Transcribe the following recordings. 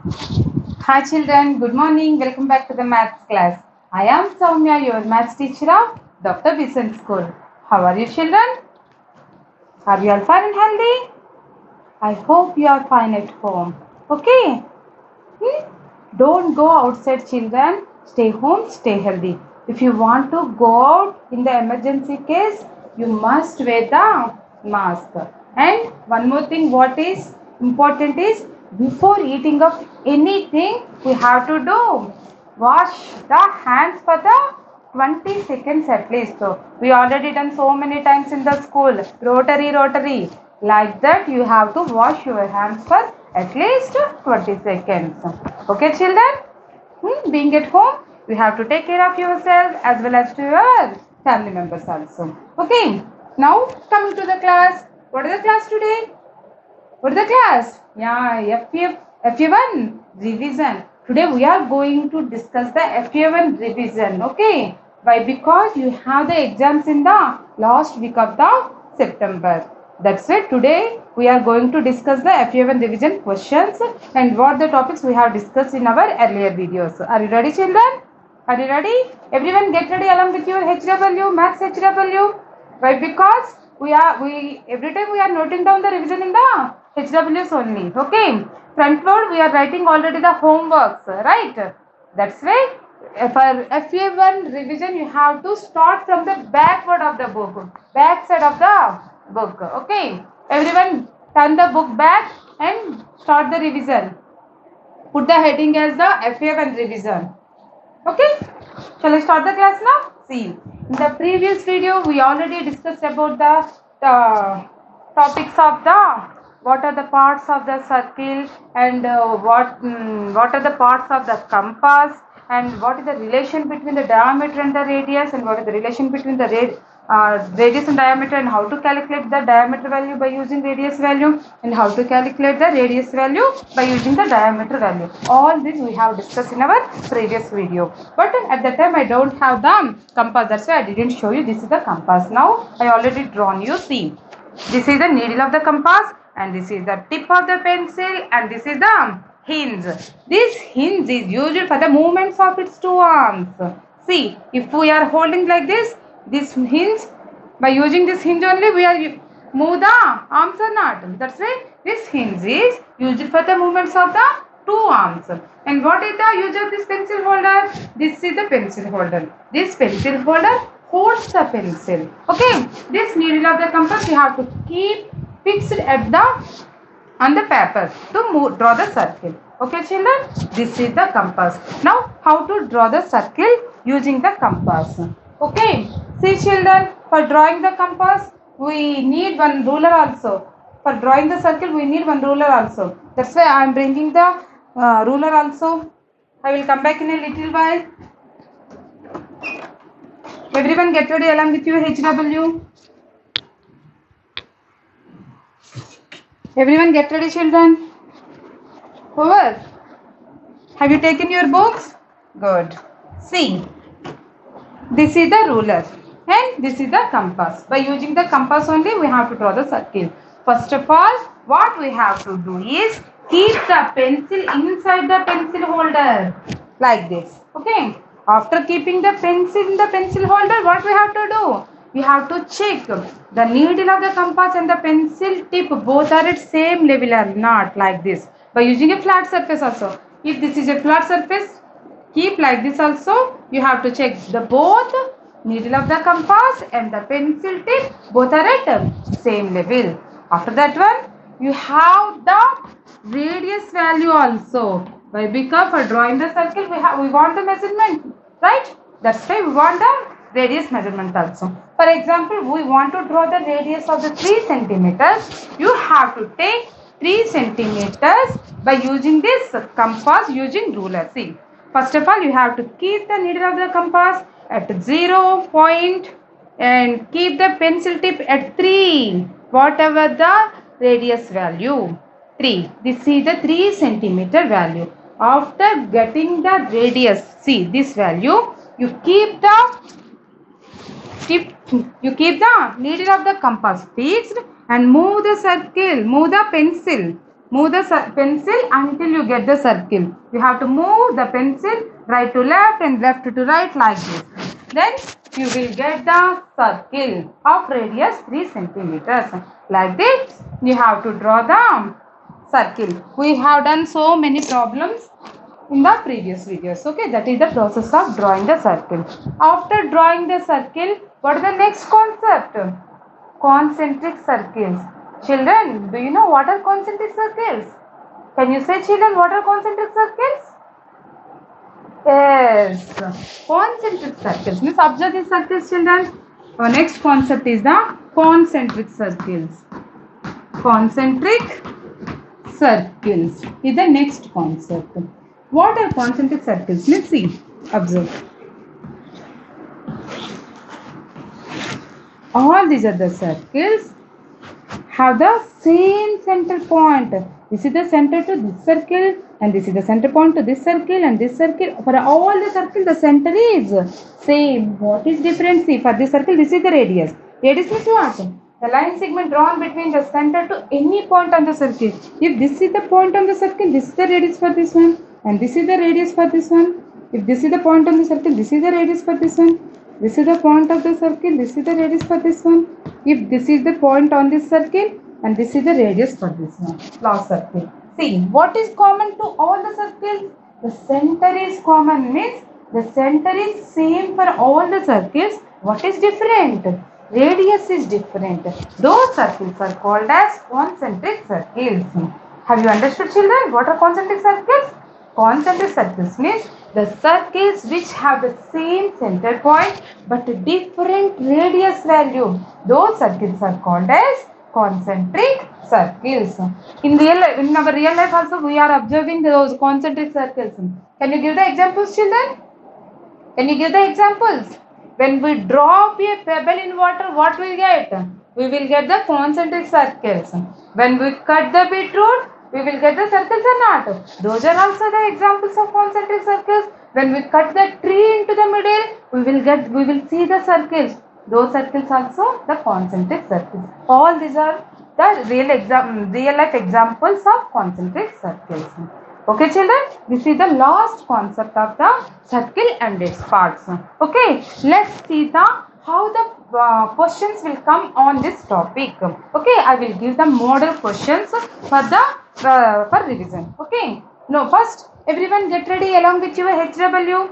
Hi children, good morning. Welcome back to the maths class. I am Soumya, your maths teacher of Dr. Besant School. How are you children? Are you all fine and healthy? I hope you are fine at home. Okay? Hmm? Don't go outside children. Stay home, stay healthy. If you want to go out in the emergency case, you must wear the mask. And one more thing, what is important is before eating of anything, we have to do wash the hands for the 20 seconds at least. So we already done so many times in the school. Rotary. Like that you have to wash your hands for at least 20 seconds. Okay children? Being at home, you have to take care of yourself as well as to your family members also. Okay. Now coming to the class. What is the class today? What is the class? Yeah, FA1 revision. Today we are going to discuss the FA1 revision. Okay. Why? Because you have the exams in the last week of the September. That's it. Today we are going to discuss the FA1 revision questions and what the topics we have discussed in our earlier videos. Are you ready, children? Are you ready? Everyone get ready along with your HW, Maths HW. Why? Because we every time we are noting down the revision in the HWs only. Okay. Front load we are writing already the homeworks, right? That's why for FA1 revision you have to start from the backward of the book, back side of the book. Okay. Everyone turn the book back and start the revision. Put the heading as the FA1 revision. Okay, shall I start the class now? See, in the previous video, we already discussed about the topics of the what are the parts of the circle and what are the parts of the compass and what is the relation between the diameter and the radius and what is the relation between the radius and diameter and how to calculate the diameter value by using radius value and how to calculate the radius value by using the diameter value. All this we have discussed in our previous video. But at that time I don't have the compass. That's why I didn't show you. This is the compass. Now I already drawn you. See, this is the needle of the compass and this is the tip of the pencil and this is the hinge. This hinge is used for the movements of its two arms. See, if we are holding like this hinge, by using this hinge only we are move the arms or not. That's why this hinge is used for the movements of the two arms. And what is the use of this pencil holder? This is the pencil holder. This pencil holder holds the pencil. Okay, this needle of the compass you have to keep fixed at the on the paper to draw the circle. Okay children, this is the compass. Now how to draw the circle using the compass. Okay, see children, for drawing the compass we need one ruler also. For drawing the circle we need one ruler also. That's why I am bringing the ruler also. I will come back in a little while. Everyone get ready along with your HW. Everyone get ready children. Over. Have you taken your books? Good. See, this is the ruler and this is the compass. By using the compass only we have to draw the circle. First of all, what we have to do is keep the pencil inside the pencil holder like this. Okay. After keeping the pencil in the pencil holder, what we have to do? We have to check the needle of the compass and the pencil tip both are at same level or not, like this. By using a flat surface also. If this is a flat surface, keep like this also. You have to check the both needle of the compass and the pencil tip both are at same level. After that one, you have the radius value also. Why? Because for drawing the circle we want the measurement, right? That's why we want the radius measurement also. For example, we want to draw the radius of the 3 centimeters. You have to take 3 centimeters by using this compass using ruler. See, first of all you have to keep the needle of the compass at 0 point and keep the pencil tip at 3, whatever the radius value. 3. This is the 3 centimeter value. After getting the radius, see this value, you keep the needle of the compass fixed and move the circle, move the pencil Move the pencil until you get the circle. You have to move the pencil right to left and left to right like this. Then you will get the circle of radius 3 centimeters. Like this, you have to draw the circle. We have done so many problems in the previous videos. Okay, that is the process of drawing the circle. After drawing the circle, what is the next concept? Concentric circles. Children, do you know what are concentric circles? Can you say, children, what are concentric circles? Yes, concentric circles. Means observe these circles, children. Our next concept is the concentric circles. Concentric circles is the next concept. What are concentric circles? Let's see. Observe. All these are the circles have the same center point. This is the center to this circle and this is the center point to this circle and this circle. For all the circle, the center is same. What is different? See, for this circle, this is the radius. Radius means what? The line segment drawn between the center to any point on the circle. If this is the point on the circle, this is the radius for this one and this is the radius for this one. If this is the point on the circle, this is the radius for this one. This is the point of the circle, this is the radius for this one. If this is the point on this circle and this is the radius for this one, last circle. See, what is common to all the circles? The center is common, means the center is same for all the circles. What is different? Radius is different. Those circles are called as concentric circles. Have you understood, children? What are concentric circles? Concentric circles means the circles which have the same center point but different radius value. Those circles are called as concentric circles. In our real life also we are observing those concentric circles. Can you give the examples, children? Can you give the examples? When we drop a pebble in water, what we get? We will get the concentric circles. When we cut the beetroot, we will get the circles or not? Those are also the examples of concentric circles. When we cut the tree into the middle, we will see the circles. Those circles also the concentric circles. All these are the real life examples of concentric circles. Okay, children, this is the last concept of the circle and its parts. Okay, let's see the how the questions will come on this topic. Okay, I will give the model questions for the for revision. Okay, no, first everyone get ready along with your HW.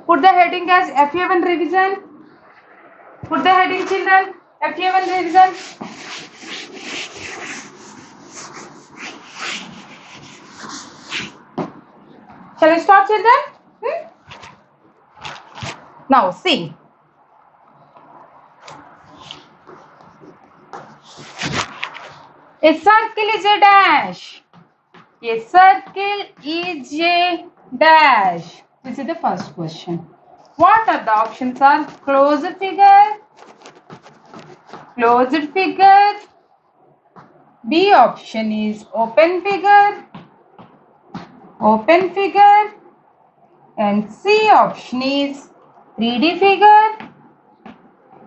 Put the heading as FA1 revision. Put the heading, children, FA1 revision. Shall I start, children? Now see. A circle is a dash. A circle is a dash. This is the first question. What are the options are? Closed figure. Closed figure. B option is open figure. Open figure. And C option is 3D figure.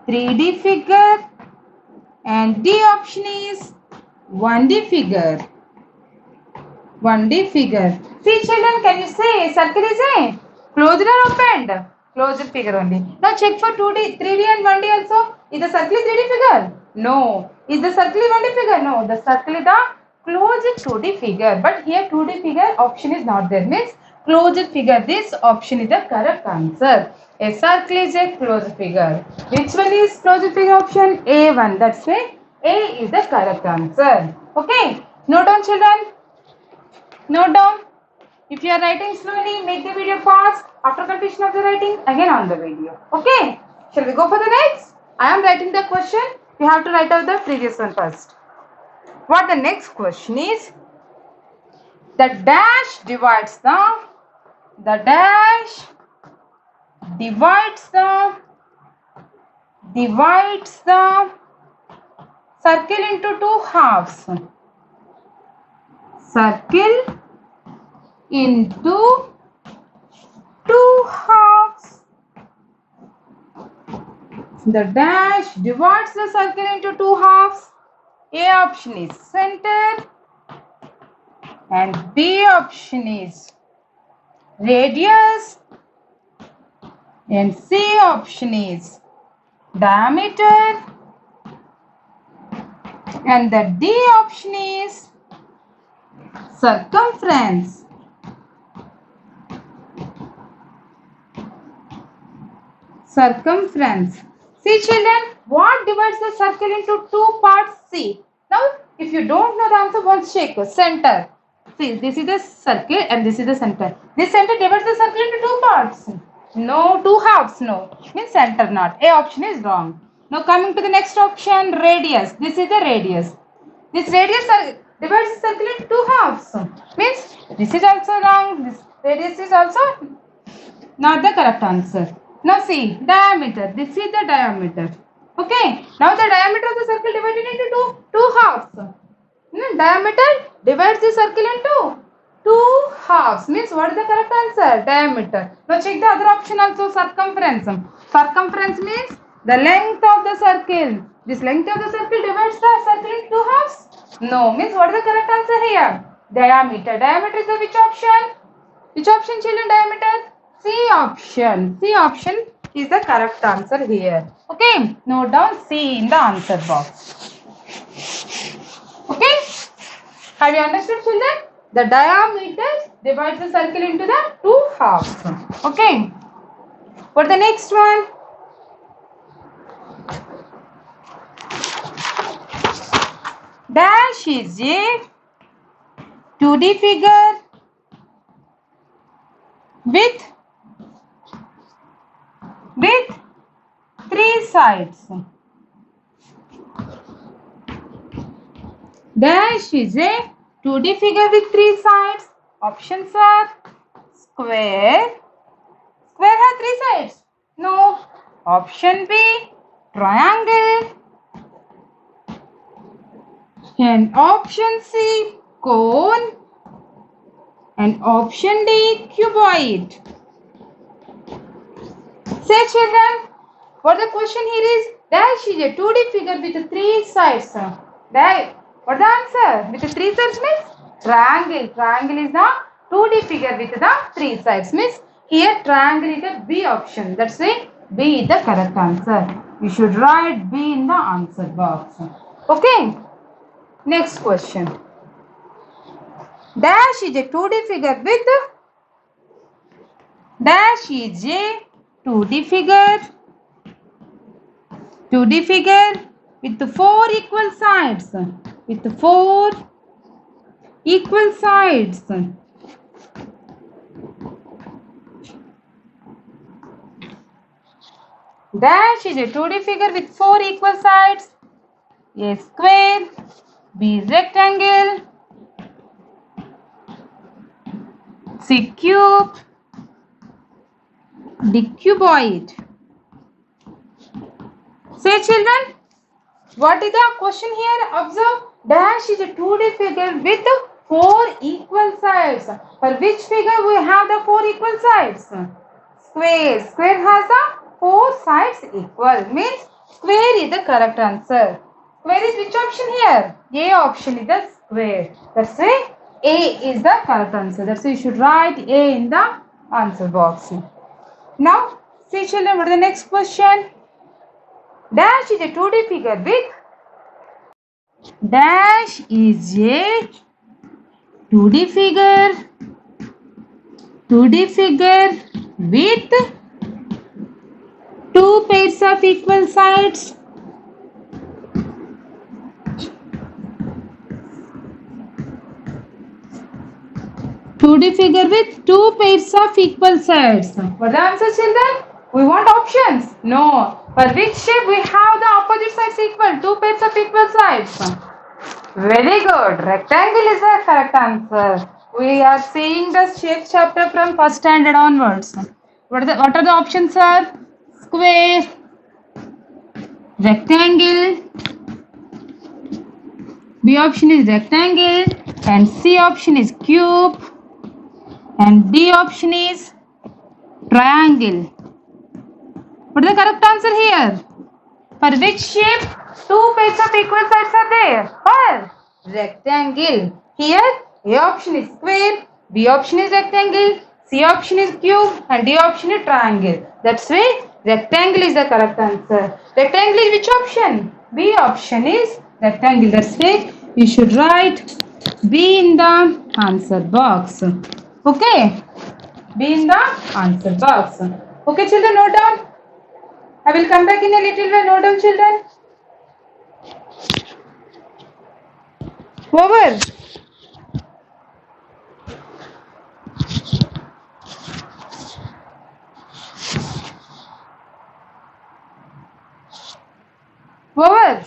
3D figure. And D option is 1D figure. 1D figure. See, children, can you say circle is a closed or opened? Closed figure only. Now check for 2D, 3D and 1D also. Is the circle 3D figure? No. Is the circle 1D figure? No. The circle is the closed 2D figure. But here 2D figure option is not there. Means closed figure. This option is the correct answer. A circle is a closed figure. Which one is closed figure option? A1. That's why A is the correct answer. Okay. Note down, children. Note down. If you are writing slowly, make the video pause. After completion of the writing, again on the video. Okay. Shall we go for the next? I am writing the question. You have to write out the previous one first. What the next question is? The dash divides the dash divides the circle into two halves. Circle into two halves. The dash divides the circle into two halves. A option is center. And B option is radius. And C option is diameter. And the D option is circumference. Circumference. See children, what divides the circle into two parts? See. Now, if you don't know the answer, once check. Center. See, this is the circle and this is the center. This center divides the circle into two parts. No, two halves. No. Means center not. A option is wrong. Now coming to the next option, radius. This is the radius. This radius divides the circle into two halves. Means this is also wrong. This radius is also not the correct answer. Now see, diameter. This is the diameter. Okay. Now the diameter of the circle divided into two halves. Diameter divides the circle into two halves. Means what is the correct answer? Diameter. Now check the other option also, circumference. Circumference means the length of the circle. This length of the circle divides the circle into two halves? No. Means what is the correct answer here? Diameter. Diameter is the which option? Which option children? Diameter? C option. C option is the correct answer here. Okay. Note down C in the answer box. Okay. Have you understood children? The diameter divides the circle into the two halves. Okay. For the next one. Dash is a 2D figure with three sides. Dash is a 2D figure with three sides. Options are square. Square has three sides. No. Option B, triangle. And option C, cone. And option D, cuboid. Say children, what the question here is? Dash is a 2D figure with three sides. What the answer? With the three sides means triangle. Triangle is the 2D figure with the three sides. Means here triangle is the B option. That's why B is the correct answer. You should write B in the answer box. Okay. Next question. Dash is a 2D figure with dash is a 2D figure with four equal sides. With four equal sides. Dash is a 2D figure with four equal sides. A square, B is rectangle, C cube, D cuboid. Say children, what is the question here? Observe, dash is a 2D figure with four equal sides. For which figure we have the four equal sides? Square. Square has the four sides equal. Means square is the correct answer. Square is which option here? A option is the square. That's why A is the correct answer. That's why you should write A in the answer box. Now, see children, what is the next question? Dash is a 2D figure with dash is a 2D figure with two pairs of equal sides. Figure with two pairs of equal sides. What the answer children? We want options. No. For which shape we have the opposite sides equal? Two pairs of equal sides. Very good. Rectangle is the correct answer. We are seeing the shape chapter from first standard onwards. What are the options are? Square, rectangle, B option is rectangle, and C option is cube, and D option is triangle. What is the correct answer here? For which shape two pairs of equal sides are there? For rectangle. Here A option is square, B option is rectangle, C option is cube, and D option is triangle. That's why rectangle is the correct answer. Rectangle is which option? B option is rectangle. That's why you should write B in the answer box. Okay? B in the answer box. Okay, children, note down. I will come back in a little while. Note down, children. Over. Over.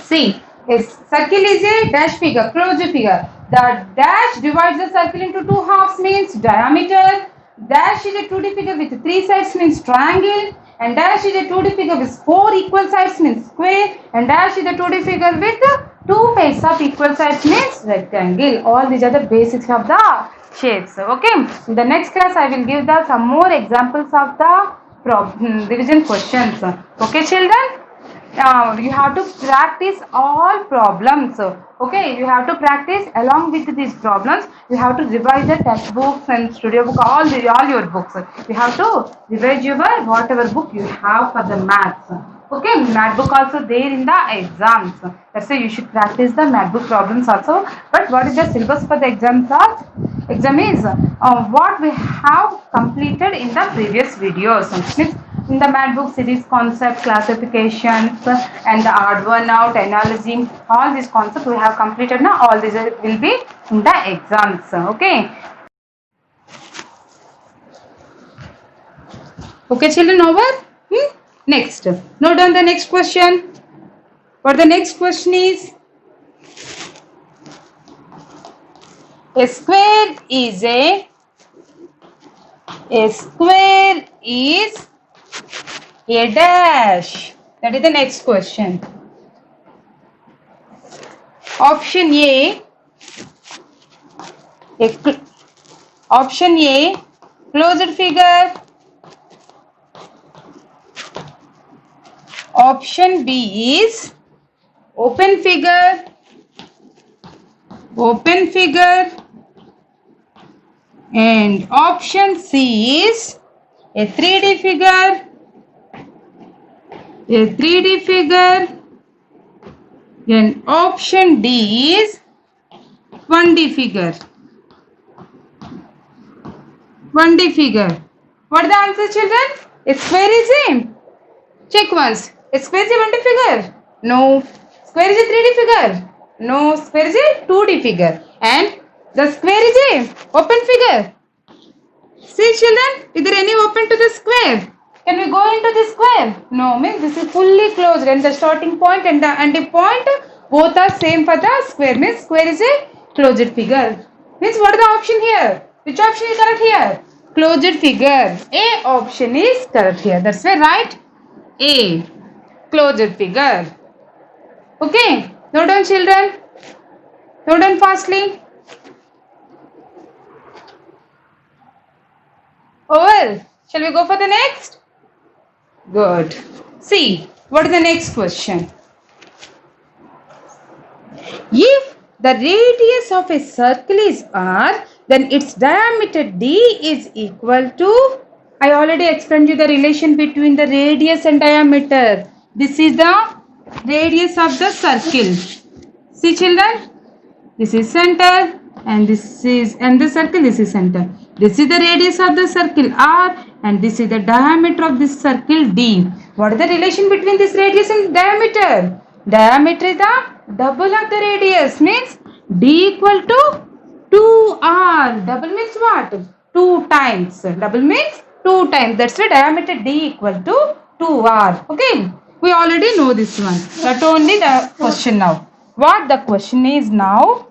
See, a circle is a dash figure, closure figure. The dash divides the circle into two halves means diameter. Dash is a 2D figure with three sides means triangle. And dash is a 2D figure with four equal sides means square. And dash is a 2D figure with two pairs of equal sides means rectangle. All these are the basics of the shapes. Okay. In the next class, I will give the some more examples of the division questions. Okay, children. You have to practice all problems. Okay, you have to practice along with these problems. You have to revise the textbooks and studio book, all your books. You have to revise your whatever book you have for the maths. Okay, math book also there in the exams. That's why you should practice the math book problems also. But what is the syllabus for the exam class? Exam is what we have completed in the previous videos. In the math book series concept, classifications, and the odd one out, analogy, all these concepts we have completed now. All these will be in the exams. Okay. Okay, children, over. Next. Note down the next question. What the next question is? A square is a dash. That is the next question. Option A. Option A, closed figure. Option B is open figure. And option C is a 3D figure. And option D is 1D figure. What are the answers, children? A square is a, check once. A square is a 1D figure? No. Square is a 3D figure? No. Square is a 2D figure. And the square is a open figure. See, children, is there any open to the square? Can we go into the square? No, means this is fully closed and the starting point and the ending point both are same for the square. Means square is a closed figure. Means what is the option here? Which option is correct here? Closed figure. A option is correct here. That's why right. A. Closed figure. Okay. Note down, children. Note down fastly. Over. Shall we go for the next? Good. See, what is the next question? If the radius of a circle is r, then its diameter d is equal to, I already explained you the relation between the radius and diameter. This is the radius of the circle. See, children, this is center and this is, and the circle, this is center. This is the radius of the circle r and this is the diameter of this circle d. What is the relation between this radius and diameter? Diameter is the double of the radius, means d equal to 2r. Double means what? 2 times. Double means 2 times. That's why diameter d equal to 2r. Okay. We already know this one. That only the question now. What the question is now?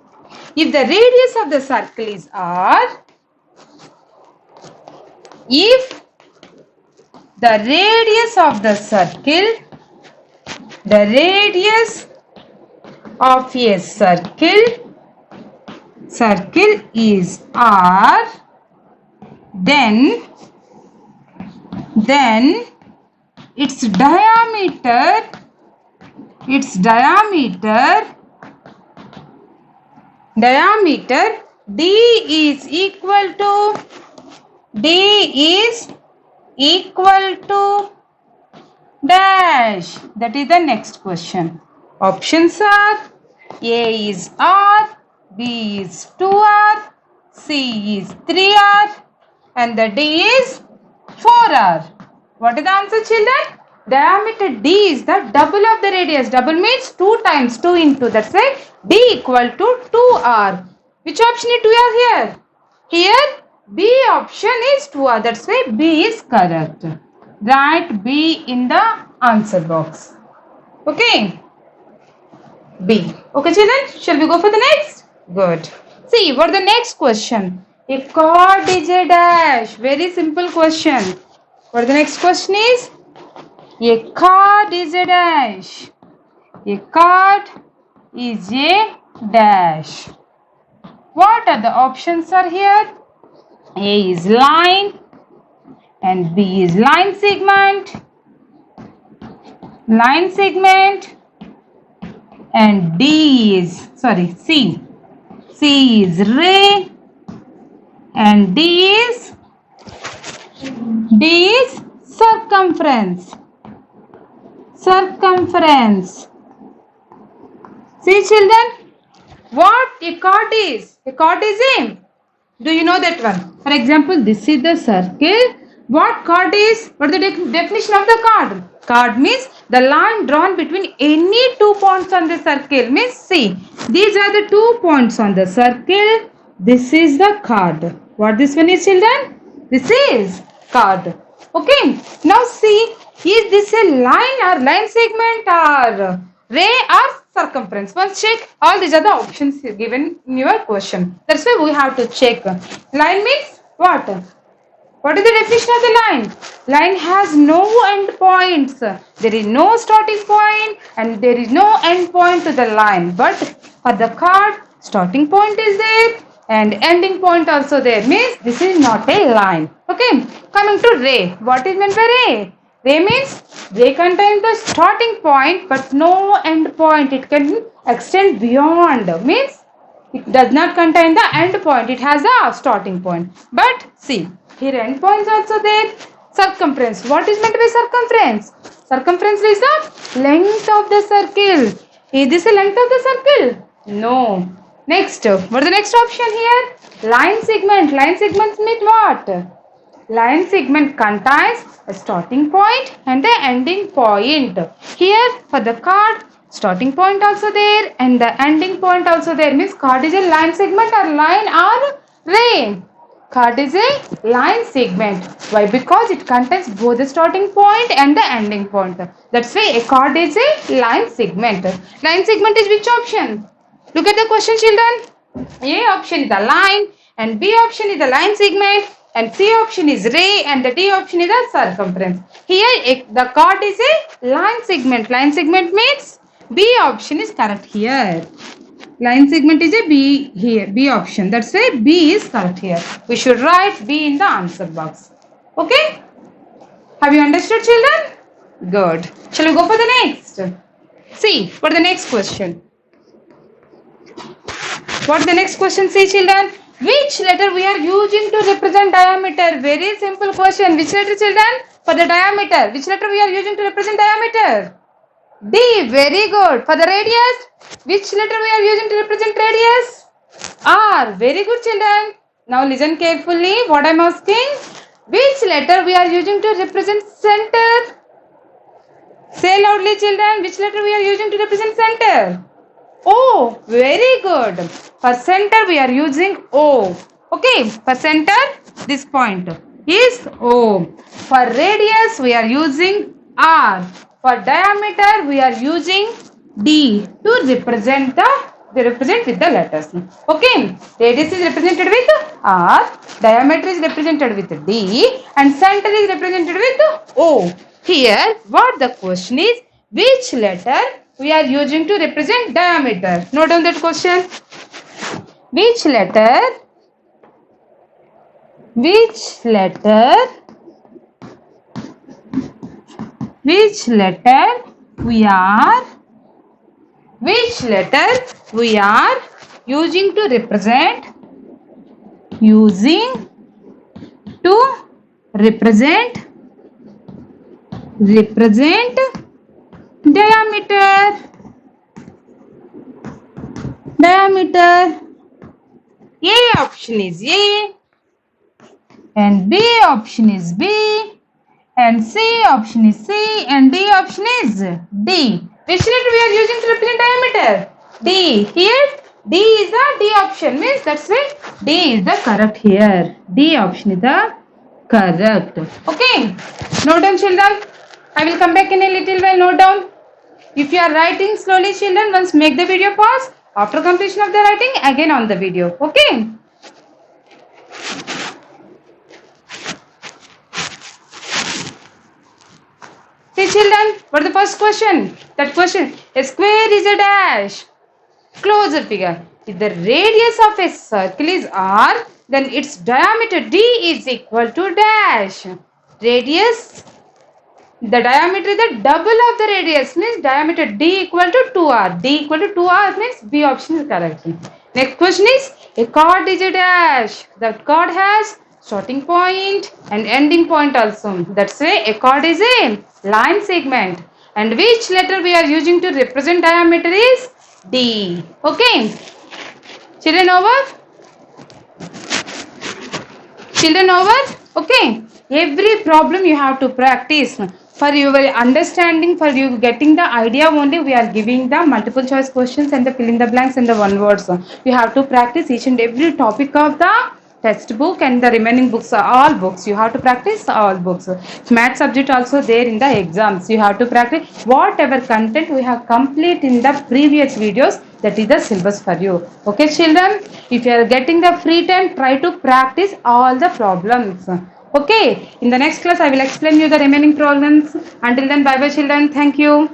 If the radius of the circle is r, if the radius of the circle, circle is r, then its diameter Diameter D is equal to dash. That is the next question. Options are A is R, B is 2R, C is 3R, and the D is 4R. What is the answer, children? Diameter D is the double of the radius. Double means 2 times 2 into. That's why D equal to 2R. Which option is 2R here? Here B option is 2R. That's why B is correct. Write B in the answer box. Okay. B. Okay, children. Shall we go for the next? Good. See, what the next question? A chord is a dash. Very simple question. What the next question is? A chord is a dash. A chord is a dash. What are the options are here? A is line and B is line segment, and C. C is ray and D is circumference. See, children, what a chord is? A chord is a. Do you know that one? For example, this is the circle. What chord is? What is the definition of the chord? Chord means the line drawn between any 2 points on the circle. Means see, these are the 2 points on the circle. This is the chord. What this one is, children? This is chord. Okay. Now see, is this a line or line segment or ray or circumference? Once check. All these are the options given in your question. That's why we have to check. Line means what? What is the definition of the line? Line has no end points. There is no starting point and there is no end point to the line. But for the chord, starting point is there and ending point also there. Means this is not a line. Okay. Coming to ray. What is meant by ray? Ray means ray contains the starting point but no end point. It can extend beyond. Means it does not contain the end point. It has a starting point. But see, here end points also there. Circumference. What is meant by circumference? Circumference is the length of the circle. Is this the length of the circle? No. Next. What is the next option here? Line segment. Line segments mean what? Line segment contains a starting point and the ending point. Here for the chord, starting point also there and the ending point also there. Means chord is a line segment or line or ray. Chord is a line segment. Why? Because it contains both the starting point and the ending point. That's why a chord is a line segment. Line segment is which option? Look at the question, children. A option is the line and B option is the line segment and C option is ray and the D option is the circumference. Here the chord is a line segment. Line segment means B option is correct here. Line segment is a B here, B option. That's why B is correct here. We should write B in the answer box. Okay? Have you understood, children? Good. Shall we go for the next? See, for the next question. What the next question say, children? Which letter we are using to represent diameter? Very simple question. Which letter, children? For the diameter. Which letter we are using to represent diameter? D. Very good. For the radius? Which letter we are using to represent radius? R. Very good, children. Now listen carefully. What I am asking? Which letter we are using to represent center? Say loudly, children. Which letter we are using to represent center? O. Very good. For center we are using O. Okay. For center, this point is O. For radius we are using R. For diameter we are using D to represent with the letters. Okay. Radius is represented with R. Diameter is represented with D. And center is represented with O. Here what the question is, which letter we are using to represent diameter? Note down that question. Which letter we are using to represent, using to represent, represent diameter, diameter. A option is A, and B option is B, and C option is C, and D option is D. Which letter we are using to represent diameter? D. Here D is the D option, means that's why D is the correct here. D option is the correct. Okay. Note down, children. I will come back in a little while. Note down. If you are writing slowly, children, once make the video pause. After completion of the writing, again on the video. Okay. See, children, what is the first question? That question, a square is a dash. Closer figure. If the radius of a circle is r, then its diameter d is equal to dash. Radius, the diameter is the double of the radius, means diameter d equal to 2r. D equal to 2r means B option is correct. Next question is, a chord is a dash. That chord has starting point and ending point also. That's why a chord is a line segment. And which letter we are using to represent diameter is D. Okay. Children over? Children over? Okay. Every problem you have to practice. For your understanding, for you getting the idea only, we are giving the multiple choice questions and the fill in the blanks and the one words. You have to practice each and every topic of the textbook and the remaining books, all books. You have to practice all books. Math subject also there in the exams. You have to practice whatever content we have complete in the previous videos. That is the syllabus for you. Okay, children? If you are getting the free time, try to practice all the problems. Okay, in the next class I will explain you the remaining problems. Until then, bye bye children. Thank you.